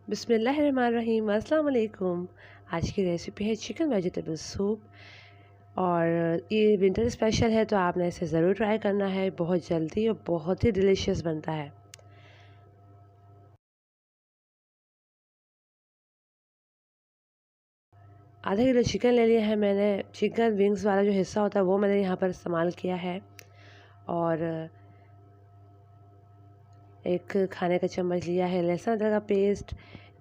बिस्मिल्लाहिर्रहमानिर्रहीम, अस्सलाम वालेकुम। आज की रेसिपी है चिकन वेजिटेबल सूप और ये विंटर स्पेशल है, तो आपने इसे ज़रूर ट्राई करना है। बहुत जल्दी और बहुत ही डिलीशियस बनता है। आधा किलो चिकन ले लिया है मैंने। चिकन विंग्स वाला जो हिस्सा होता है वो मैंने यहाँ पर इस्तेमाल किया है। और एक खाने का चम्मच लिया है लहसुन अदरक का पेस्ट,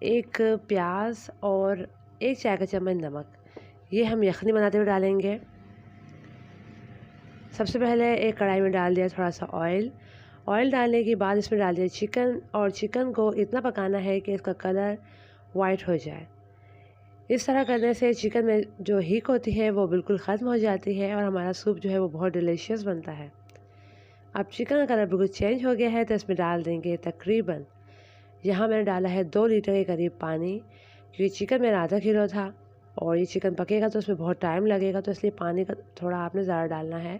एक प्याज और एक चाय का चम्मच नमक। ये हम यखनी बनाते हुए डालेंगे। सबसे पहले एक कढ़ाई में डाल दिया थोड़ा सा ऑयल। ऑयल डालने के बाद इसमें डाल दिया चिकन, और चिकन को इतना पकाना है कि इसका कलर वाइट हो जाए। इस तरह करने से चिकन में जो हीक होती है वो बिल्कुल ख़त्म हो जाती है और हमारा सूप जो है वो बहुत डिलीशियस बनता है। अब चिकन का कलर बिल्कुल चेंज हो गया है, तो इसमें डाल देंगे तकरीबन, यहाँ मैंने डाला है 2 लीटर के करीब पानी, क्योंकि चिकन मेरा आधा किलो था और ये चिकन पकेगा तो उसमें बहुत टाइम लगेगा, तो इसलिए पानी का थोड़ा आपने ज़्यादा डालना है।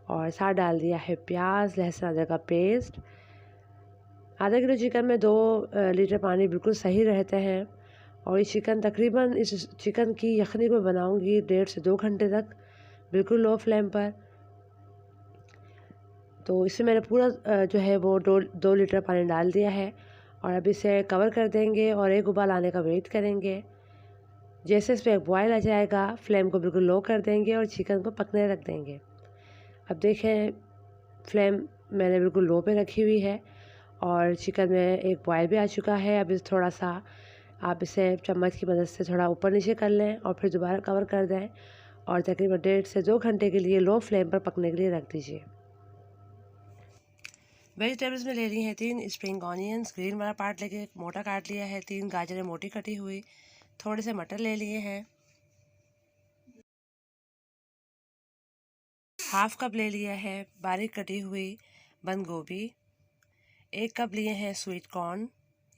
और साथ डाल दिया है प्याज, लहसुन अदरक का पेस्ट। आधा किलो चिकन में 2 लीटर पानी बिल्कुल सही रहते हैं। और ये चिकन तकरीबन, इस चिकन की यखनी को बनाऊंगी 1.5 से 2 घंटे तक, बिल्कुल लो फ्लेम पर। तो इसमें मैंने पूरा जो है वो 2 लीटर पानी डाल दिया है। और अब इसे कवर कर देंगे और एक उबाल आने का वेट करेंगे। जैसे इस पर एक बॉयल आ जाएगा, फ्लेम को बिल्कुल लो कर देंगे और चिकन को पकने रख देंगे। अब देखें, फ्लेम मैंने बिल्कुल लो पे रखी हुई है और चिकन में एक बॉयल भी आ चुका है। अब इस थोड़ा सा आप इसे चम्मच की मदद से थोड़ा ऊपर नीचे कर लें और फिर दोबारा कवर कर दें और तकरीबन 1.5 से 2 घंटे के लिए लो फ्लेम पर पकने के लिए रख दीजिए। वेजिटेबल्स में ले ली हैं 3 स्प्रिंग ऑनियंस, ग्रीन वाला पार्ट लेके मोटा काट लिया है। 3 गाजरें मोटी कटी हुई, थोड़े से मटर ले लिए हैं। हाफ कप ले लिया है बारीक कटी हुई बंद गोभी। 1 कप लिए हैं स्वीट कॉर्न,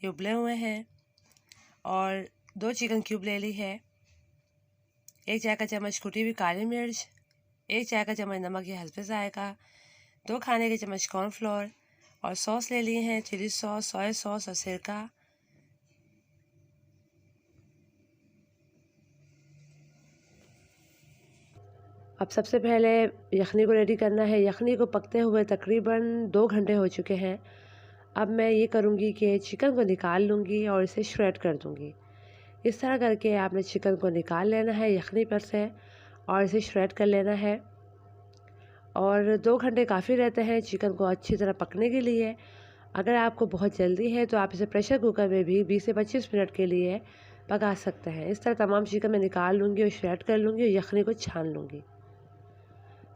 ये उबले हुए हैं। और 2 चिकन क्यूब ले ली है। 1 चाय का चम्मच कुटी हुई काली मिर्च, 1 चाय का चम्मच नमक, ये हस्बे जायका, 2 खाने के चम्मच कॉर्नफ्लोर। और सॉस ले लिए हैं चिली सॉस, सोया सॉस और सिरका। अब सबसे पहले यखनी को रेडी करना है। यखनी को पकते हुए तकरीबन 2 घंटे हो चुके हैं। अब मैं ये करूँगी कि चिकन को निकाल लूँगी और इसे श्रेड कर दूँगी। इस तरह करके आपने चिकन को निकाल लेना है यखनी पर से और इसे श्रेड कर लेना है। और 2 घंटे काफ़ी रहते हैं चिकन को अच्छी तरह पकने के लिए। अगर आपको बहुत जल्दी है तो आप इसे प्रेशर कुकर में भी 20 से 25 मिनट के लिए पका सकते हैं। इस तरह तमाम चिकन मैं निकाल लूँगी और श्रेड कर लूँगी और यखनी को छान लूँगी।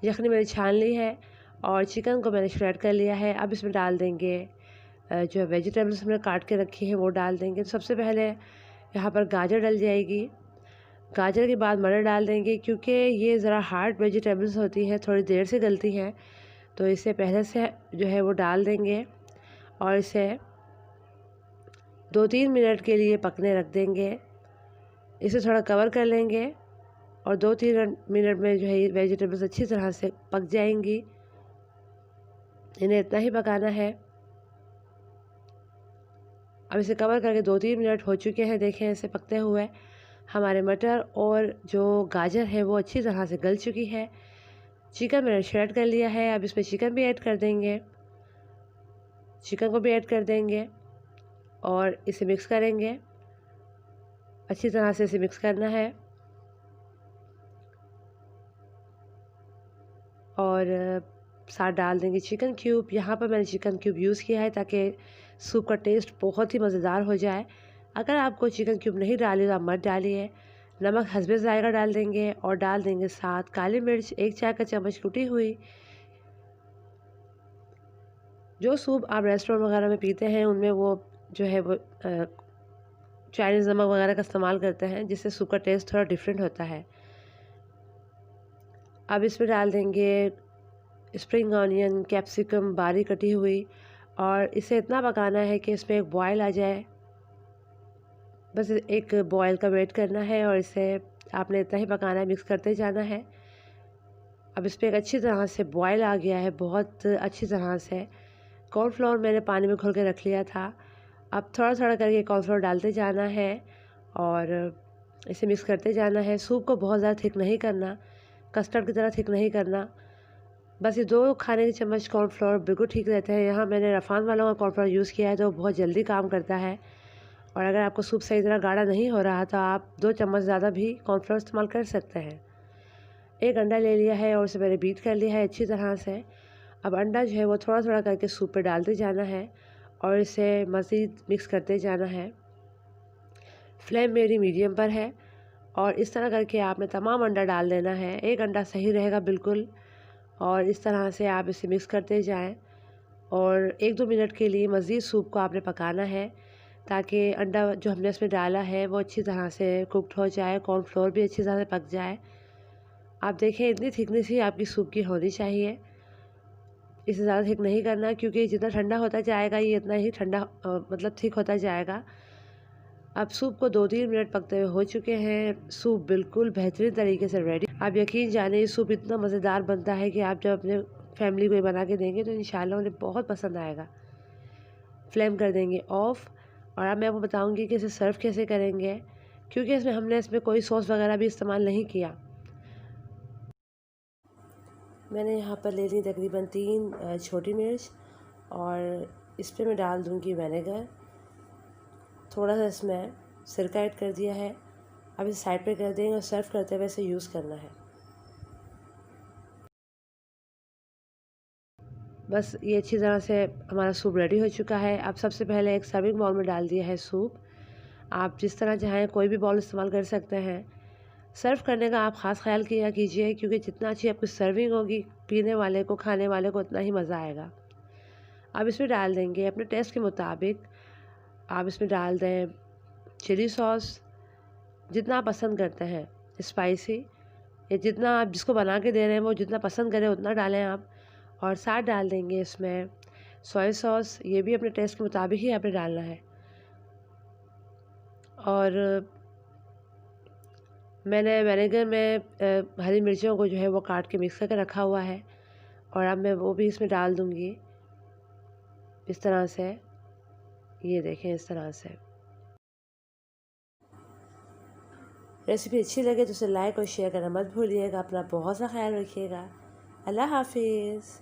यखनी मैंने छान ली है और चिकन को मैंने श्रेड कर लिया है। अब इसमें डाल देंगे जो वेजिटेबल्स हमने काट के रखी है वो डाल देंगे। तो सबसे पहले यहाँ पर गाजर डल जाएगी। गाजर के बाद मटर डाल देंगे, क्योंकि ये ज़रा हार्ड वेजिटेबल्स होती है, थोड़ी देर से गलती हैं, तो इसे पहले से जो है वो डाल देंगे और इसे 2-3 मिनट के लिए पकने रख देंगे। इसे थोड़ा कवर कर लेंगे और 2-3 मिनट में जो है ये वेजिटेबल्स अच्छी तरह से पक जाएंगी। इन्हें इतना ही पकाना है। अब इसे कवर करके 2-3 मिनट हो चुके हैं। देखें इसे पकते हुए हमारे मटर और जो गाजर है वो अच्छी तरह से गल चुकी है। चिकन मैंने श्रेड कर लिया है। अब इसमें चिकन भी ऐड कर देंगे, चिकन को भी ऐड कर देंगे और इसे मिक्स करेंगे। अच्छी तरह से इसे मिक्स करना है। और साथ डाल देंगे चिकन क्यूब। यहाँ पर मैंने चिकन क्यूब यूज़ किया है ताकि सूप का टेस्ट बहुत ही मज़ेदार हो जाए। अगर आपको चिकन क्यूब नहीं डाली तो आप मत डालिए। नमक हस्बे ज़ायका डाल देंगे और डाल देंगे साथ काली मिर्च 1 चाय का चम्मच कुटी हुई। जो सूप आप रेस्टोरेंट वगैरह में पीते हैं उनमें वो जो है वो चाइनीज़ नमक वगैरह का इस्तेमाल करते हैं, जिससे सूप का टेस्ट थोड़ा डिफरेंट होता है। अब इसमें डाल देंगे स्प्रिंग ऑनियन, कैप्सिकम बारीक कटी हुई और इसे इतना पकाना है कि इसमें एक बॉयल आ जाए। बस एक बॉयल का वेट करना है और इसे आपने इतना ही पकाना है, मिक्स करते जाना है। अब इस पर एक अच्छी तरह से बॉयल आ गया है, बहुत अच्छी तरह से। कॉर्नफ्लोर मैंने पानी में घोल के रख लिया था अब थोड़ा थोड़ा करके कॉर्नफ्लोर डालते जाना है और इसे मिक्स करते जाना है। सूप को बहुत ज़्यादा थिक नहीं करना, कस्टर्ड की तरह थिक नहीं करना। बस ये 2 खाने के चम्मच कॉर्नफ्लोर बिल्कुल ठीक रहते हैं। यहाँ मैंने रफ़ान वालों का कॉर्नफ्लोर यूज़ किया है तो बहुत जल्दी काम करता है। और अगर आपको सूप सही तरह गाढ़ा नहीं हो रहा तो आप 2 चम्मच ज़्यादा भी कॉर्नफ्लोर इस्तेमाल कर सकते हैं। एक अंडा ले लिया है और उसे मैंने बीट कर लिया है अच्छी तरह से। अब अंडा जो है वो थोड़ा थोड़ा करके सूप पे डालते जाना है और इसे मज़ीद मिक्स करते जाना है। फ्लेम मेरी मीडियम पर है और इस तरह करके आपने तमाम अंडा डाल देना है। एक अंडा सही रहेगा बिल्कुल। और इस तरह से आप इसे मिक्स करते जाएं और 1-2 मिनट के लिए मज़ीद सूप को आपने पकाना है ताकि अंडा जो हमने इसमें डाला है वो अच्छी तरह से कुक्ड हो जाए, कॉर्नफ्लोर भी अच्छी तरह से पक जाए। आप देखें इतनी थिकनेस ही आपकी सूप की होनी चाहिए। इसे ज़्यादा थिक नहीं करना क्योंकि जितना ठंडा होता जाएगा ये इतना ही ठंडा मतलब थिक होता जाएगा। अब सूप को 2-3 मिनट पकते हुए हो चुके हैं। सूप बिल्कुल बेहतरीन तरीके से रेडी। आप यकीन जानिए ये सूप इतना मज़ेदार बनता है कि आप जब अपने फैमिली को ये बना के देंगे तो इंशाल्लाह उन्हें बहुत पसंद आएगा। फ्लेम कर देंगे ऑफ़ और अब मैं आपको बताऊंगी कि इसे सर्व कैसे करेंगे क्योंकि हमने इसमें कोई सॉस वगैरह भी इस्तेमाल नहीं किया। मैंने यहाँ पर ले ली तकरीबन 3 छोटी मिर्च और इस पर मैं डाल दूँगी विनेगर। थोड़ा सा इसमें सिरका ऐड कर दिया है। अब इसे साइड पे कर देंगे और सर्व करते हुए इसे यूज़ करना है। बस ये अच्छी तरह से हमारा सूप रेडी हो चुका है। अब सबसे पहले एक सर्विंग बाउल में डाल दिया है सूप। आप जिस तरह चाहें कोई भी बाउल इस्तेमाल कर सकते हैं। सर्व करने का आप ख़ास ख्याल किया कीजिए क्योंकि जितना अच्छी आपकी सर्विंग होगी पीने वाले को, खाने वाले को उतना ही मज़ा आएगा। अब इसमें डाल देंगे अपने टेस्ट के मुताबिक। आप इसमें डाल दें चिली सॉस जितना आप पसंद करते हैं, स्पाइसी या जितना आप जिसको बना के दे रहे हैं वो जितना पसंद करें उतना डालें आप। और साथ डाल देंगे इसमें सोया सॉस, ये भी अपने टेस्ट के मुताबिक ही आपने डालना है। और मैंने विनेगर में हरी मिर्चों को जो है वो काट के मिक्स करके रखा हुआ है और अब मैं वो भी इसमें डाल दूँगी इस तरह से। ये देखें इस तरह से। रेसिपी अच्छी लगे तो उसे लाइक और शेयर करना मत भूलिएगा। अपना बहुत सा ख्याल रखिएगा। अल्लाह हाफिज़।